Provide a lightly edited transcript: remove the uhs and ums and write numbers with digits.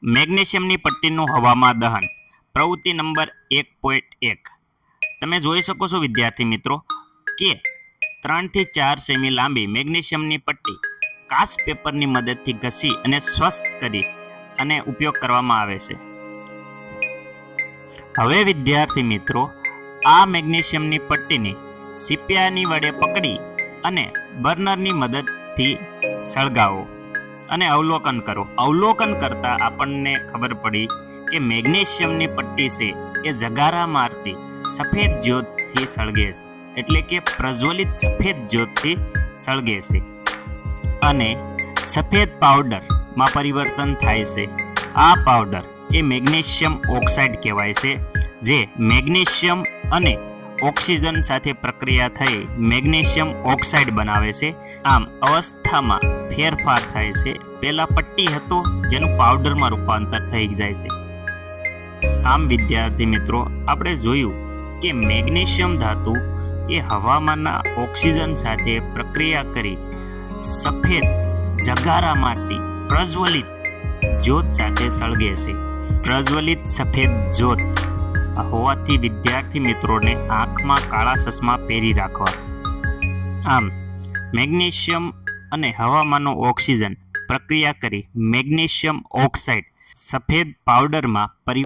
મેગ્નેશિયમની પટ્ટીનું હવામાં દહન પ્રવૃત્તિ નંબર 1.1 તમે જોઈ શકો છો વિદ્યાર્થી મિત્રો કે 3 થી 4 સેમી લાંબી મેગ્નેશિયમની પટ્ટી કાચ પેપરની મદદથી ઘસી અને સ્વસ્થ કરી અને ઉપયોગ કરવામાં આવે છે. હવે વિદ્યાર્થી મિત્રો આ મેગ્નેશિયમની પટ્ટીને સીપિયાની વડે પકડી અને બર્નરની મદદથી સળગાવો અને અવલોકન કરો. અવલોકન કરતા આપણને ખબર પડી કે મેગ્નેશિયમની પટ્ટી છે એ જગારા મારતી સફેદ જ્યોતથી સળગે છે, એટલે કે પ્રજ્વલિત સફેદ જ્યોતથી સળગે છે અને સફેદ પાવડરમાં પરિવર્તન થાય છે. આ પાવડર એ મેગ્નેશિયમ ઓક્સાઇડ કહેવાય છે, જે મેગ્નેશિયમ અને ઓક્સિજન સાથે પ્રક્રિયા થઈ મેગ્નેશિયમ ઓક્સાઇડ બનાવે છે. આમ અવસ્થામાં ફેરફાર થાય છે. પહેલા પટ્ટી હતો જેનું પાવડરમાં રૂપાંતર થઈ જાય છે. આમ વિદ્યાર્થી મિત્રો આપણે જોયું કે મેગ્નેશિયમ ધાતુ એ હવામાંના ઓક્સિજન સાથે પ્રક્રિયા કરી સફેદ જગારા મારતી પ્રજ્વલિત જ્યોત સાથે સળગે છે. પ્રજ્વલિત સફેદ જ્યોત હોવાથી વિદ્યાર્થી મિત્રોને આંખમાં કાળા ચશ્મા પહેરી રાખવા. આમ મેગ્નેશિયમ અને હવામાંનો ઓક્સિજન પ્રક્રિયા કરી મેગ્નેશિયમ ઓક્સાઇડ સફેદ પાવડરમાં